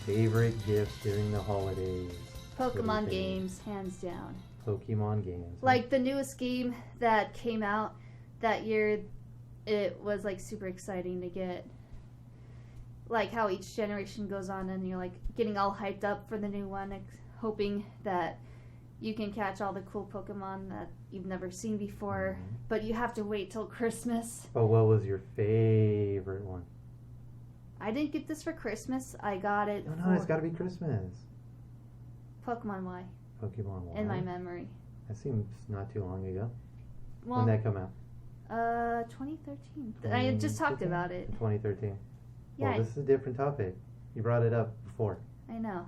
favorite gift during the holidays? Pokemon games, hands down. Pokemon games. Like the newest game that came out that year, it was like super exciting to get. Like how each generation goes on and you're like getting all hyped up for the new one, hoping that you can catch all the cool Pokemon that you've never seen before, but you have to wait till Christmas. But what was your favorite one? I didn't get this for Christmas. I got it No, it's got to be Christmas. Pokemon Y. Pokemon Y. In my memory. That seems not too long ago. Well, when did that come out? 2013. I just talked about it. 2013. Yeah. Well, this is a different topic. You brought it up before. I know.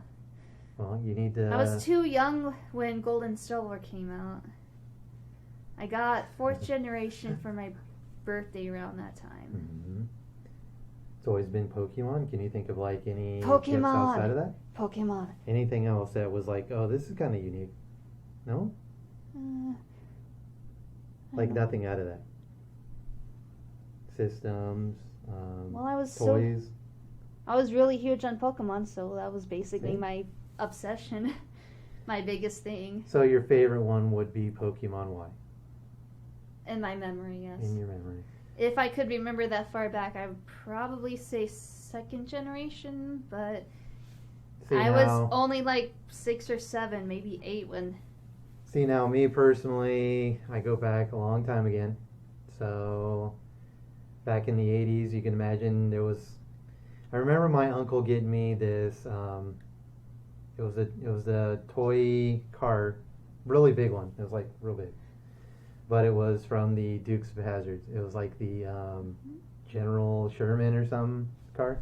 Well, you need to... I was too young when Gold and Silver came out. I got 4th generation for my birthday around that time. Mm-hmm. It's always been Pokemon. Can you think of like any Pokemon gifts outside of that? Pokemon. Anything else that was like, oh, this is kind of unique? No? Like nothing out of that. Systems, well, I was toys. I was really huge on Pokemon, so that was basically my obsession, my biggest thing. So your favorite one would be Pokemon Y? In my memory, yes. In your memory. If I could remember that far back, I would probably say 2nd generation, but I was only like 6 or 7, maybe 8 when... See, now, me personally, I go back a long time again. So, back in the 80s, you can imagine there was... I remember my uncle getting me this... It was a toy car, really big one. It was like real big. But it was from the Dukes of Hazzard. It was like the General Sherman or some car.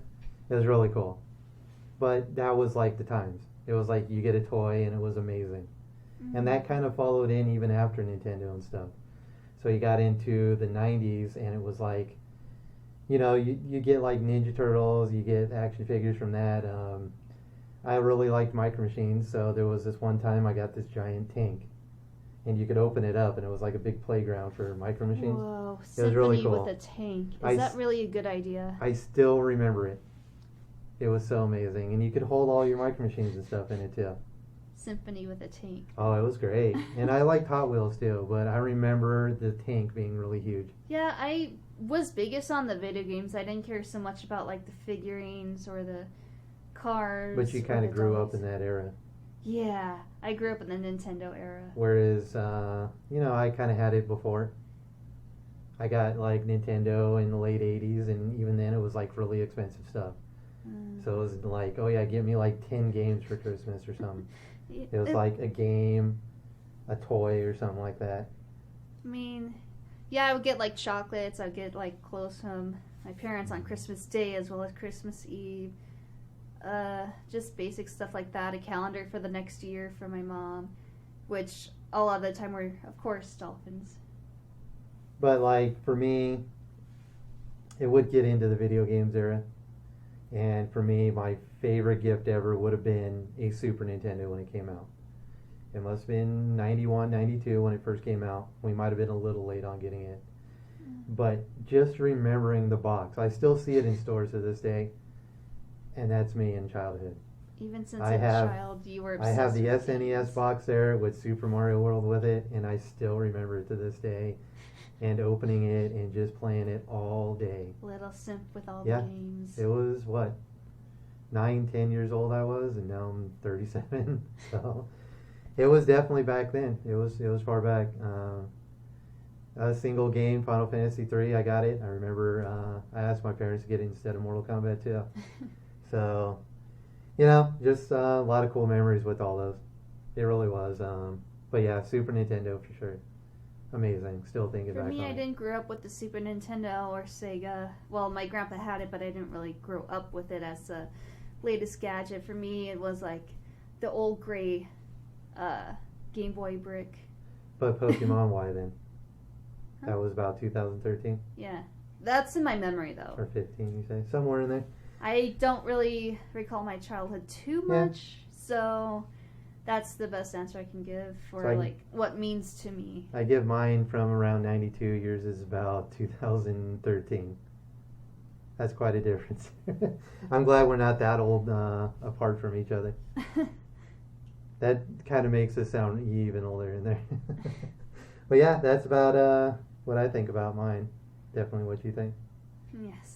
It was really cool. But that was like the times. It was like you get a toy and it was amazing. Mm-hmm. And that kind of followed in even after Nintendo and stuff. So you got into the 90s and it was like, you know, you get like Ninja Turtles, you get action figures from that. I really liked Micro Machines, so there was this one time I got this giant tank. And you could open it up, and it was like a big playground for Micro Machines. Whoa, it was really cool. with a tank. Is that really a good idea? I still remember it. It was so amazing. And you could hold all your Micro Machines and stuff in it, too. Symphony with a tank. Oh, it was great. And I liked Hot Wheels, too, but I remember the tank being really huge. Yeah, I was biggest on the video games. I didn't care so much about, like, the figurines or the cars. But you kind of grew up in that era. Yeah, I grew up in the Nintendo era. Whereas, you know, I kind of had it before. I got, like, Nintendo in the late 80s, and even then it was, like, really expensive stuff. So it was like, oh, yeah, get me, like, 10 games for Christmas or something. It was, like, a game, a toy, or something like that. I mean, yeah, I would get, like, chocolates. I would get, like, clothes from my parents on Christmas Day as well as Christmas Eve. Just basic stuff like that. A calendar for the next year for my mom, which a lot of the time were, of course, dolphins. But like for me, it would get into the video games era, and for me, my favorite gift ever would have been a Super Nintendo when it came out. It must have been 91, 92 when it first came out. We might have been a little late on getting it. But just remembering the box, I still see it in stores to this day. And that's me in childhood. Even since a child, you were obsessed. I have the with SNES games. box there with Super Mario World with it, and I still remember it to this day. And opening it and just playing it all day. Little simp with all the games. It was, 9, 10 years old I was, and now I'm 37. So it was definitely back then. It was far back. A single game, Final Fantasy 3, I got it. I remember I asked my parents to get it instead of Mortal Kombat 2. So, you know, just a lot of cool memories with all those. It really was. But yeah, Super Nintendo for sure. Amazing. Still thinking back on it. For me, I didn't grow up with the Super Nintendo or Sega. Well, my grandpa had it, but I didn't really grow up with it as the latest gadget. For me, it was like the old gray Game Boy brick. But Pokemon Y then? Huh? That was about 2013? Yeah. That's in my memory, though. Or 15, you say? Somewhere in there? I don't really recall my childhood too much, so that's the best answer I can give for like what means to me. I give mine from around 92 years is about 2013. That's quite a difference. I'm glad we're not that old apart from each other. That kind of makes us sound even older in there. But yeah, that's about what I think about mine. Definitely what you think. Yes.